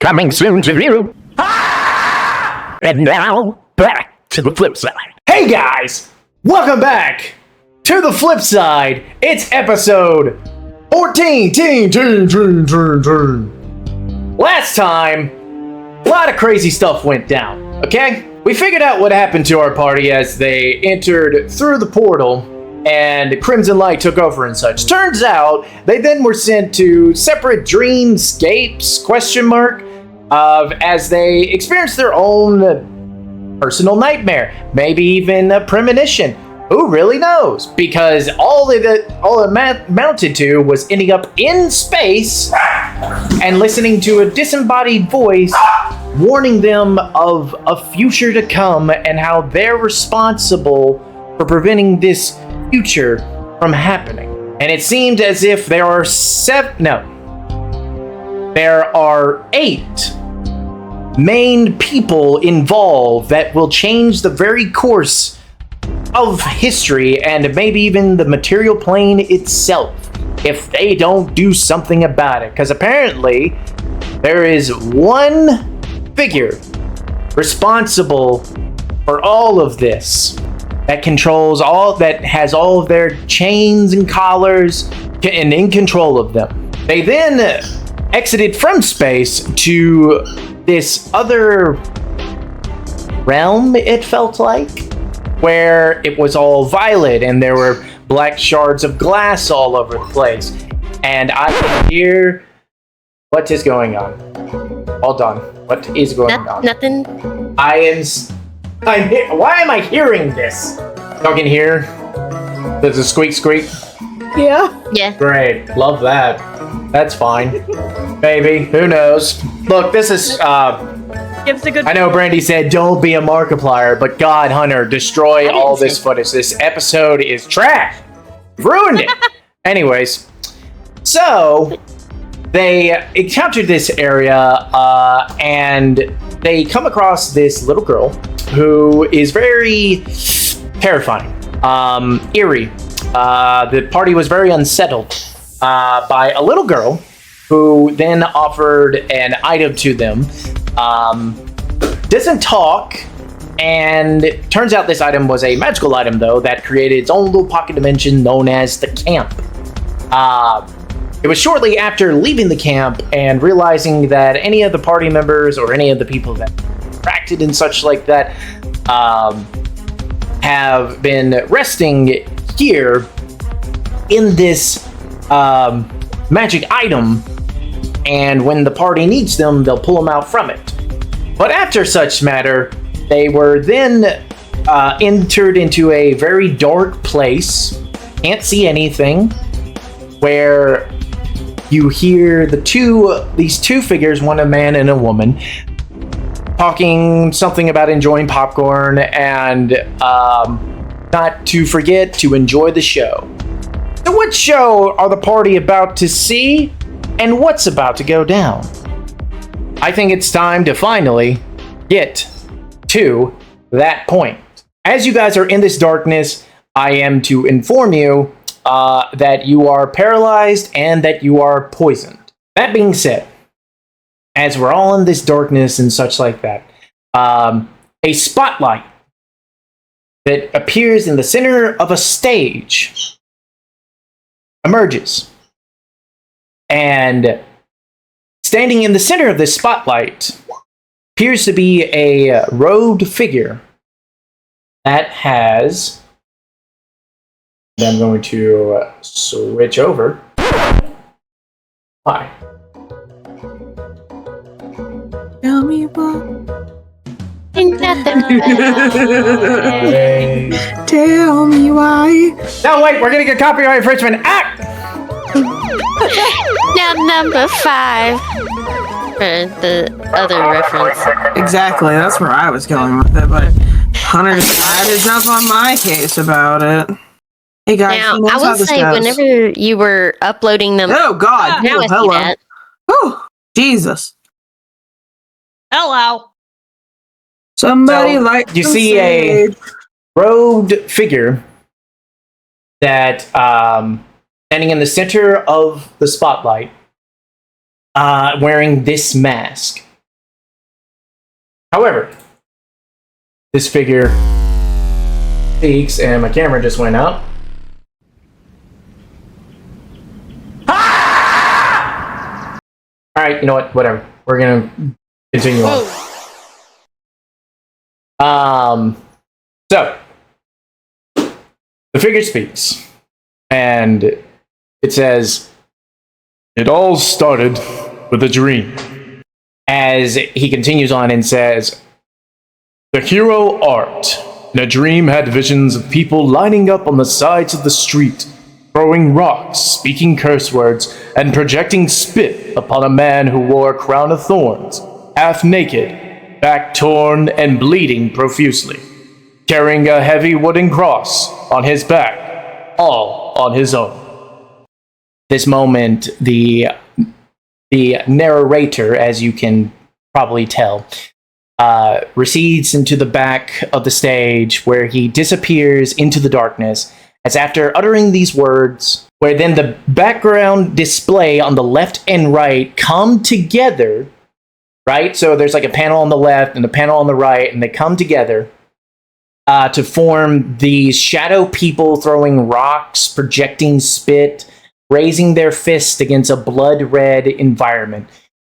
Coming soon to you. And now, back to the flip side. Hey guys! Welcome back to the flip side. It's episode 14. Last time, a lot of crazy stuff went down, okay? We figured out what happened to our party as they entered through the portal and Crimson Light took over and such. Turns out, they then were sent to separate dreamscapes, as they experienced their own personal nightmare, maybe even a premonition. Who really knows? Because all it amounted to was ending up in space and listening to a disembodied voice warning them of a future to come and how they're responsible for preventing this future from happening. And it seemed as if there are there are 8 main people involved that will change the very course of history and maybe even the material plane itself if they don't do something about it. Because apparently there is one figure responsible for all of this that controls all, that has all of their chains and collars and in control of them. They then exited from space to this other realm, it felt like, where it was all violet and there were black shards of glass all over the place. And I can hear what is going on. Hold on. What is going on? Nothing. Why am I hearing this? Y'all can hear? There's a squeak squeak. Yeah. Great. Love that. That's fine. Maybe. Who knows? Look, this is Gives a good. I know Brandy said don't be a Markiplier, but God, Hunter, destroy all this footage. This episode is trash. Ruined it. Anyways, so they encountered this area and they come across this little girl who is very terrifying, eerie. The party was very unsettled by a little girl who then offered an item to them. Doesn't talk, and it turns out this item was a magical item, though, that created its own little pocket dimension known as the camp. It was shortly after leaving the camp and realizing that any of the party members or any of the people that interacted and such like that have been resting here in this magic item, and when the party needs them, they'll pull them out from it. But after such matter, they were then entered into a very dark place, can't see anything, where you hear these two figures, one a man and a woman, talking something about enjoying popcorn and not to forget to enjoy the show. So what show are the party about to see, and what's about to go down? I think it's time to finally get to that point. As you guys are in this darkness, I am to inform you that you are paralyzed and that you are poisoned. That being said, as we're all in this darkness and such like that, a spotlight that appears in the center of a stage emerges. And standing in the center of this spotlight appears to be a robed figure that has... I'm going to switch over. Hi. Tell me what. Tell me why. No, wait, we're getting a copyright infringement. Now number 5 for the other reference. Exactly, that's where I was going with it, but Hunter decided jump on my case about it. Hey guys, Now I will say, whenever you were uploading them, oh God, now I see that. Oh Jesus! Hello. Somebody So, like you see a robed figure that standing in the center of the spotlight, wearing this mask. However, this figure speaks, and my camera just went out. Ah! All right, you know what? Whatever. We're gonna continue on. So the figure speaks, and it says, "It all started with a dream." As he continues on and says, "The hero Art, in a dream, had visions of people lining up on the sides of the street, throwing rocks, speaking curse words, and projecting spit upon a man who wore a crown of thorns, half naked, back torn and bleeding profusely, carrying a heavy wooden cross on his back, all on his own." This moment, the narrator, as you can probably tell, recedes into the back of the stage, where he disappears into the darkness, as after uttering these words, where then the background display on the left and right come together, right? So there's like a panel on the left and a panel on the right, and they come together to form these shadow people throwing rocks, projecting spit, raising their fist against a blood-red environment,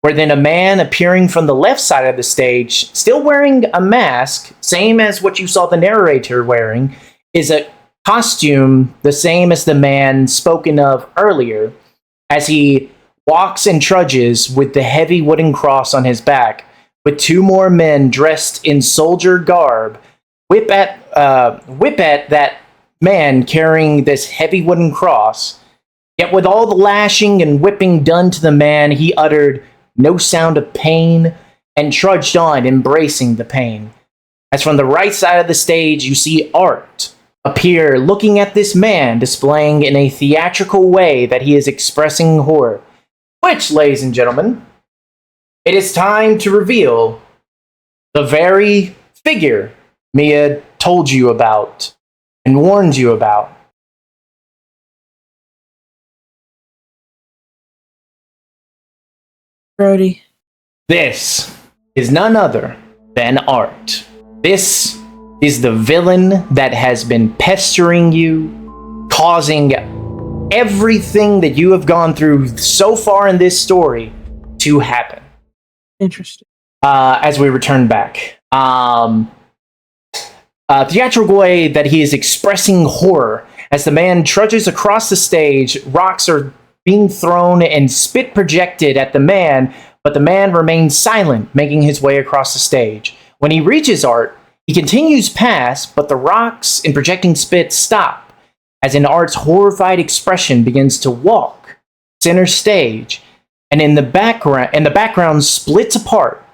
where then a man appearing from the left side of the stage, still wearing a mask, same as what you saw the narrator wearing, is a costume the same as the man spoken of earlier, as he walks and trudges with the heavy wooden cross on his back, with two more men dressed in soldier garb, whip at that man carrying this heavy wooden cross. Yet with all the lashing and whipping done to the man, he uttered no sound of pain and trudged on, embracing the pain. As from the right side of the stage, you see Art appear, looking at this man, displaying in a theatrical way that he is expressing horror. Which, ladies and gentlemen, it is time to reveal the very figure Mia told you about and warned you about. Brody. This is none other than Art. This is the villain that has been pestering you, causing everything that you have gone through so far in this story to happen. Interesting. As we return back. Theatrical way that he is expressing horror as the man trudges across the stage. Rocks are being thrown and spit projected at the man, but the man remains silent, making his way across the stage. When he reaches Art, he continues past, but the rocks and projecting spit stop, as in Art's horrified expression begins to walk center stage, and the background splits apart,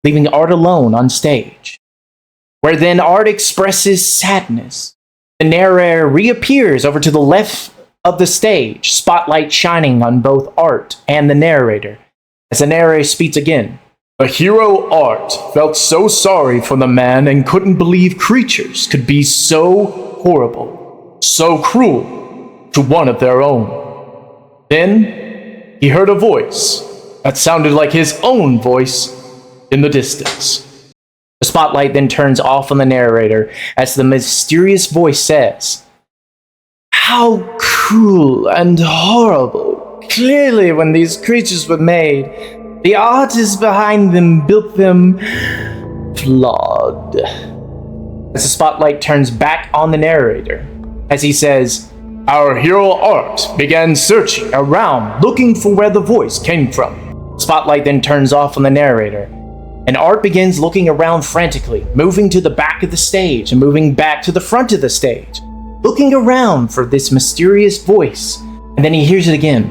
leaving Art alone on stage. Where then Art expresses sadness. The narrator reappears over to the left of the stage, spotlight shining on both Art and the narrator, as the narrator speaks again. "The hero Art felt so sorry for the man and couldn't believe creatures could be so horrible, so cruel to one of their own. Then he heard a voice that sounded like his own voice in the distance." The spotlight then turns off on the narrator as the mysterious voice says, "How cruel and horrible. Clearly, when these creatures were made, the artist behind them built them flawed." As the spotlight turns back on the narrator, as he says, "Our hero Art began searching around, looking for where the voice came from." Spotlight then turns off on the narrator, and Art begins looking around frantically, moving to the back of the stage and moving back to the front of the stage, looking around for this mysterious voice, and then he hears it again.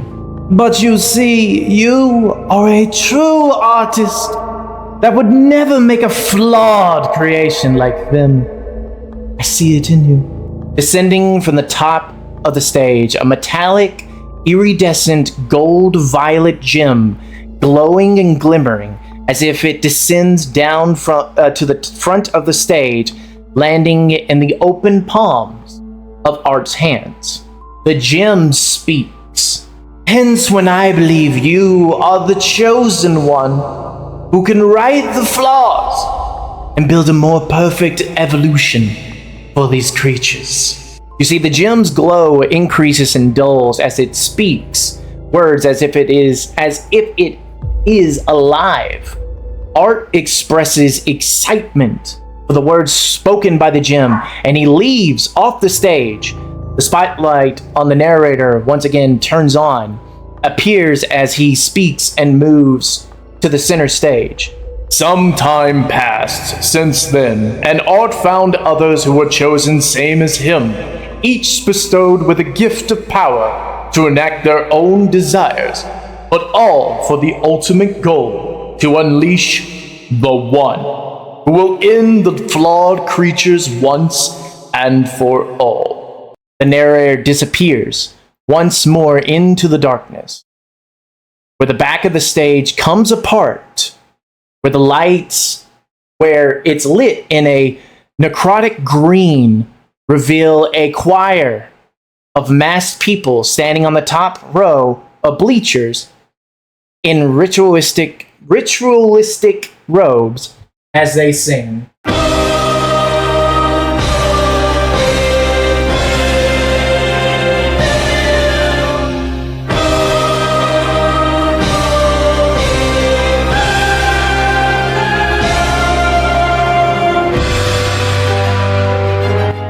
"But you see, you are a true artist that would never make a flawed creation like them. I see it in you." Descending from the top of the stage, a metallic, iridescent gold-violet gem, glowing and glimmering, as if it descends down to the front of the stage, landing in the open palms of Art's hands. The gem speaks. "Hence when I believe you are the chosen one, who can right the flaws and build a more perfect evolution for these creatures. You see, the gem's glow increases and dulls as it speaks words as if it is alive. Art expresses excitement for the words spoken by the gem, and he leaves off the stage. The spotlight on the narrator once again turns on, appears as he speaks and moves to the center stage. Some time passed since then, and Art found others who were chosen same as him, each bestowed with a gift of power to enact their own desires, but all for the ultimate goal, to unleash the One, who will end the flawed creatures once and for all. The narrator disappears once more into the darkness, where the back of the stage comes apart, where the lights, where it's lit in a necrotic green, reveal a choir of masked people standing on the top row of bleachers in ritualistic robes as they sing.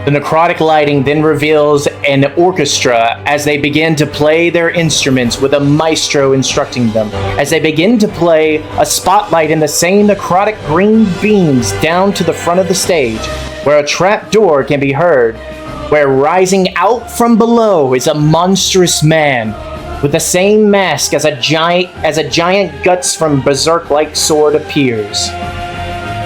The necrotic lighting then reveals an orchestra as they begin to play their instruments with a maestro instructing them. As they begin to play, a spotlight in the same necrotic green beams down to the front of the stage, where a trap door can be heard, where rising out from below is a monstrous man with the same mask as a giant guts from berserk-like sword appears.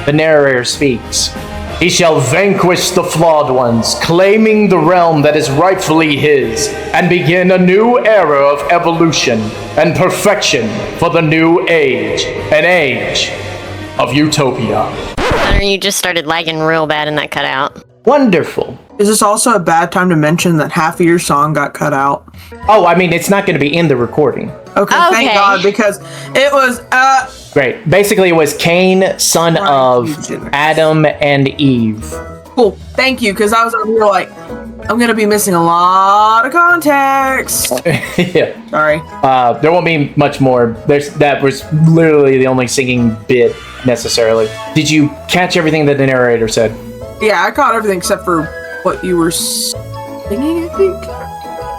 The narrator speaks. He shall vanquish the flawed ones, claiming the realm that is rightfully his, and begin a new era of evolution and perfection for the new age, an age of utopia. You just started lagging real bad and that cut out. Wonderful. Is this also a bad time to mention that half of your song got cut out? Oh, I mean, it's not going to be in the recording. Okay, thank God, because it was, Great. Basically, it was Cain, son of Adam and Eve. Cool. Thank you, because I was over here like, I'm going to be missing a lot of context. Yeah. Sorry. There won't be much more. That was literally the only singing bit necessarily. Did you catch everything that the narrator said? Yeah, I caught everything except for what you were singing, I think.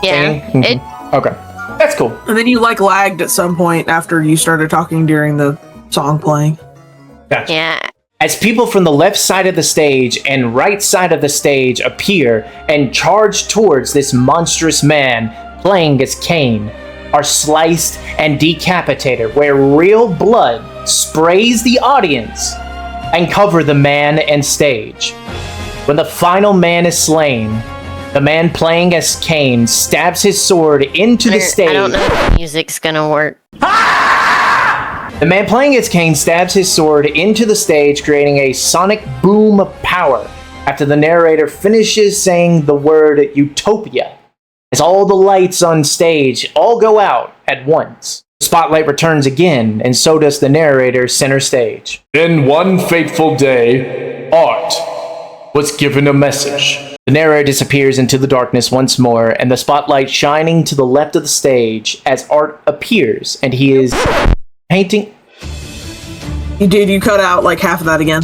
Yeah. Mm-hmm. Okay. That's cool. And then you lagged at some point after you started talking during the song playing. Gotcha. Yeah. As people from the left side of the stage and right side of the stage appear and charge towards this monstrous man playing as Cain, are sliced and decapitated, where real blood sprays the audience and cover the man and stage. When the final man is slain, the man playing as Cain stabs his sword into the stage. I don't know if the music's gonna work. The man playing as Cain stabs his sword into the stage, creating a sonic boom of power after the narrator finishes saying the word utopia, as all the lights on stage all go out at once. The spotlight returns again, and so does the narrator center stage. Then one fateful day, Art was given a message. The narrator disappears into the darkness once more, and the spotlight shining to the left of the stage as Art appears, and he is painting. You cut out like half of that again.